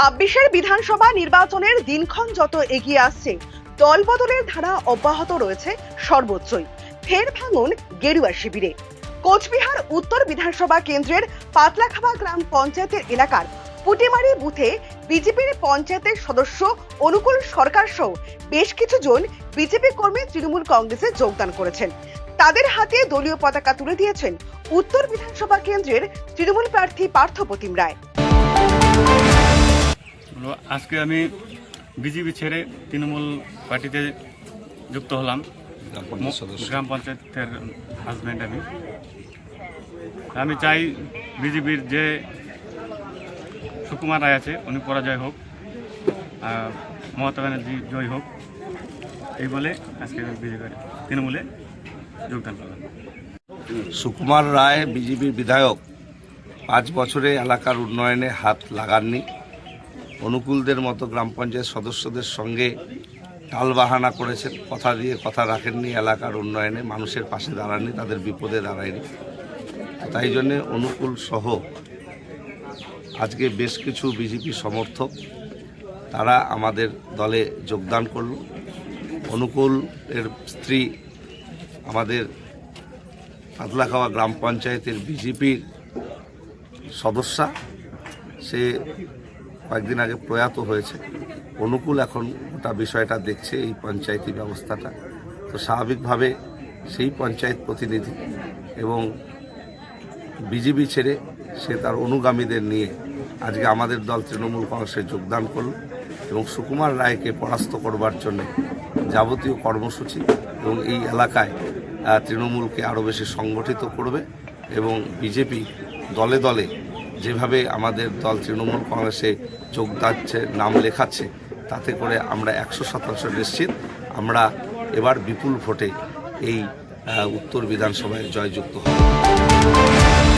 ২৬-এর বিধানসভা নির্বাচনের দিনক্ষণ যত এগিয়ে আসছে, দলবদলের ধারা অব্যাহত রয়েছে সর্বোচ্চই। ফের ভাঙন গেরুয়া শিবিরে। কোচবিহার উত্তর বিধানসভা কেন্দ্রের পাতলাখাবা গ্রাম পঞ্চায়েতের এলাকার পুটিমারি বুথে বিজেপির পঞ্চায়েতের সদস্য অনুকূল সরকার সহ বেশ কিছু জন বিজেপি কর্মী তৃণমূল কংগ্রেসে যোগদান করেছেন। তাদের হাতে দলীয় পতাকা তুলে দিয়েছেন উত্তর বিধানসভা কেন্দ্রের তৃণমূল প্রার্থী পার্থ প্রতিম রায়। আজকে আমি বিজেপি ছেড়ে তৃণমূল পার্টিতে যুক্ত হলাম। গ্রাম পঞ্চায়েতের হাজব্যান্ড আমি চাই বিজেপির যে সুকুমার রায় আছে উনি পরাজয় হোক, মমতা ব্যানার্জি জয় হোক, এই বলে আজকে বিজেপির তৃণমূলে যোগদান করলাম। সুকুমার রায় বিজেপির বিধায়ক 5 বছরে এলাকার উন্নয়নে হাত লাগাননি। অনুকূলদের মতো গ্রাম পঞ্চায়েত সদস্যদের সঙ্গে টালবাহানা করেছেন, কথা দিয়ে কথা রাখেননি, এলাকার উন্নয়নে মানুষের পাশে দাঁড়াননি, তাদের বিপদে দাঁড়ায়নি। তাই জন্যে অনুকূল সহ আজকে বেশ কিছু বিজেপি সমর্থক তারা আমাদের দলে যোগদান করল। অনুকূল এর স্ত্রী আমাদের পাতলাখাওয়া গ্রাম পঞ্চায়েতের বিজেপির সদস্যা, সে কয়েকদিন আগে প্রয়াত হয়েছে। অনুকূল এখন গোটা বিষয়টা দেখছে, এই পঞ্চায়েতি ব্যবস্থাটা। তো স্বাভাবিকভাবে সেই পঞ্চায়েত প্রতিনিধি এবং বিজেপি ছেড়ে সে তার অনুগামীদের নিয়ে আজকে আমাদের দল তৃণমূল কংগ্রেসে যোগদান করল এবং সুকুমার রায়কে পরাস্ত করবার জন্য যাবতীয় কর্মসূচি এবং এই এলাকায় তৃণমূলকে আরও বেশি সংগঠিত করবে এবং বিজেপি দলে দলে যেভাবে আমাদের দল তৃণমূল কংগ্রেসে যোগদাচ্ছে, নাম লেখাচ্ছে, তাতে করে আমরা 100% নিশ্চিত আমরা এবার বিপুল ভোটে এই উত্তর বিধানসভায় জয়যুক্ত হব।